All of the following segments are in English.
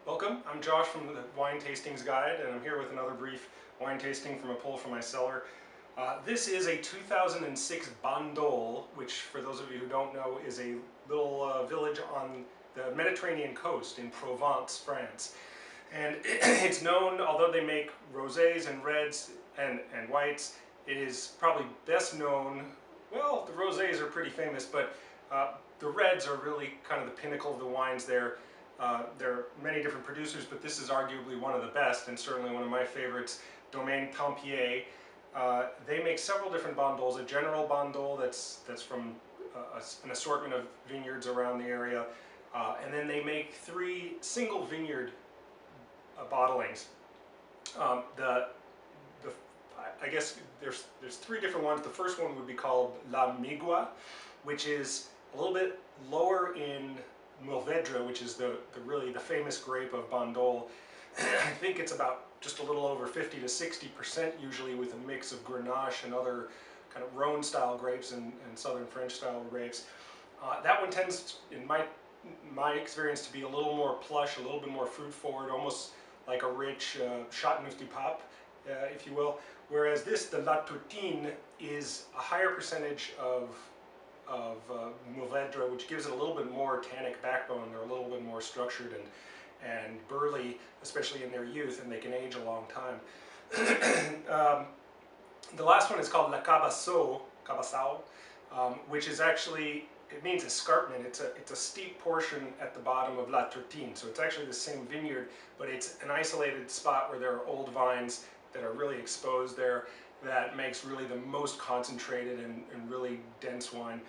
Welcome, I'm Josh from the Wine Tastings Guide, and I'm here with another brief wine tasting from a pull from my cellar. This is a 2006 Bandol, which for those of you who don't know is a little village on the Mediterranean coast in Provence, France. And it's known, although they make rosés and reds and whites, it is probably best known, well, the rosés are pretty famous, but the reds are really kind of the pinnacle of the wines there. There are many different producers, but this is arguably one of the best, and certainly one of my favorites, Domaine Tempier. They make several different bandols. A general bandol that's from an assortment of vineyards around the area, and then they make three single vineyard bottlings. I guess there's three different ones. The first one would be called La Migua, which is a little bit lower in Mourvedre, which is really the famous grape of Bandol. I think it's about just a little over 50 to 60% usually, with a mix of Grenache and other kind of Rhone style grapes and southern French style grapes. That one tends, in my experience, to be a little more plush, a little bit more fruit forward, almost like a rich Châteauneuf du Pape, if you will. Whereas this, the La Tourtine, is a higher percentage of Mourvedre, which gives it a little bit more tannic backbone. They're a little bit more structured and burly, especially in their youth, and they can age a long time. The last one is called La Cabassau, which is actually, it means escarpment. It's a steep portion at the bottom of La Tourtine, so it's actually the same vineyard, but it's an isolated spot where there are old vines that are really exposed there. That makes really the most concentrated and really dense wine.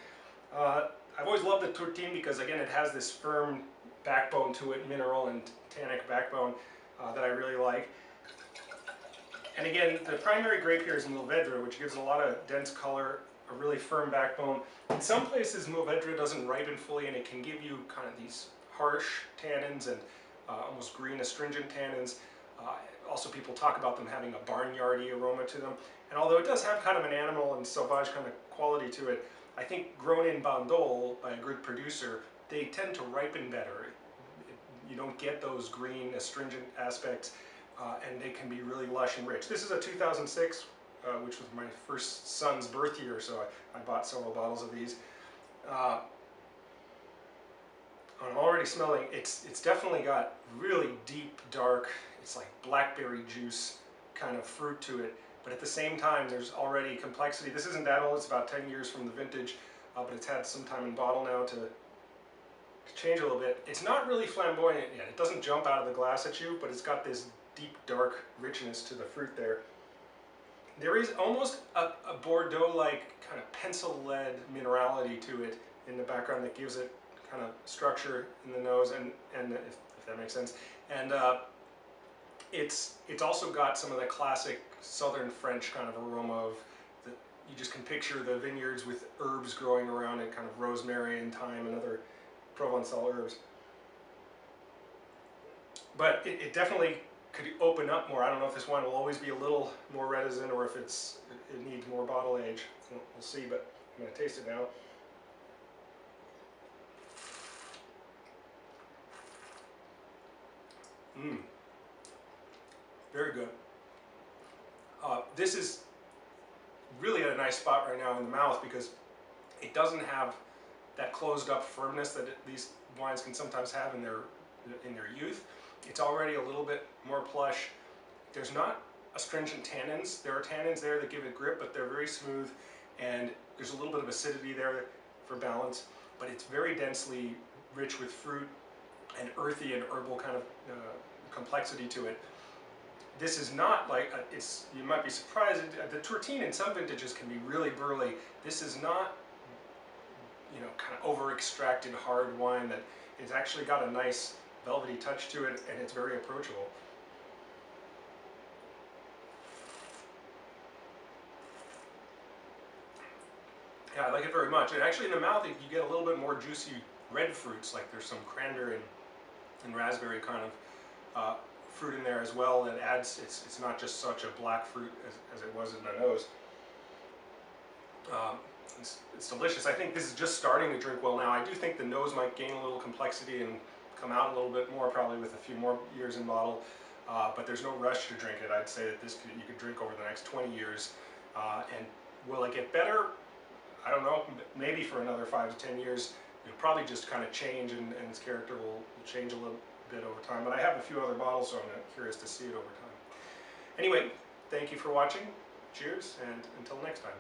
I've always loved the Tourtine because, again, it has this firm backbone to it, mineral and tannic backbone, that I really like. And again, the primary grape here is Mourvedre, which gives a lot of dense color, a really firm backbone. In some places, Mourvedre doesn't ripen fully, and it can give you kind of these harsh tannins and almost green astringent tannins. Also, people talk about them having a barnyardy aroma to them. And although it does have kind of an animal and sauvage kind of quality to it, I think grown in Bandol by a good producer, they tend to ripen better. You don't get those green astringent aspects, and they can be really lush and rich. This is a 2006, which was my first son's birth year, so I bought several bottles of these. I'm already smelling, it's definitely got really deep, dark, it's like blackberry juice kind of fruit to it, but at the same time there's already complexity. This isn't that old, it's about 10 years from the vintage, but it's had some time in bottle now to change a little bit. It's not really flamboyant yet, it doesn't jump out of the glass at you, but it's got this deep, dark richness to the fruit there. There is almost a Bordeaux-like kind of pencil-lead minerality to it in the background that gives it kind of structure in the nose, and if that makes sense. And it's also got some of the classic southern French kind of aroma of you just can picture the vineyards with herbs growing around it, kind of rosemary and thyme and other Provençal herbs. But it definitely could open up more. I don't know if this wine will always be a little more reticent or if it needs more bottle age. We'll see, but I'm going to taste it now. Very good. This is really at a nice spot right now in the mouth because it doesn't have that closed up firmness that these wines can sometimes have in their youth. It's already a little bit more plush. There's not astringent tannins. There are tannins there that give it grip, but they're very smooth, and there's a little bit of acidity there for balance, but it's very densely rich with fruit and earthy and herbal kind of complexity to it. This is not like, you might be surprised, the Tourtine in some vintages can be really burly. This is not, kind of over-extracted hard wine that it's actually got a nice velvety touch to it, and it's very approachable. Yeah, I like it very much. And actually in the mouth, you get a little bit more juicy red fruits, like there's some cranberry and raspberry kind of fruit in there as well that adds, it's not just such a black fruit as it was in the nose. It's delicious. I think this is just starting to drink well now. I do think the nose might gain a little complexity and come out a little bit more, probably with a few more years in bottle, but there's no rush to drink it. I'd say that you could drink over the next 20 years. And will it get better? I don't know, maybe for another 5 to 10 years. It'll probably just kind of change, and its character will change a little bit over time. But I have a few other bottles, so I'm curious to see it over time. Anyway, thank you for watching. Cheers, and until next time.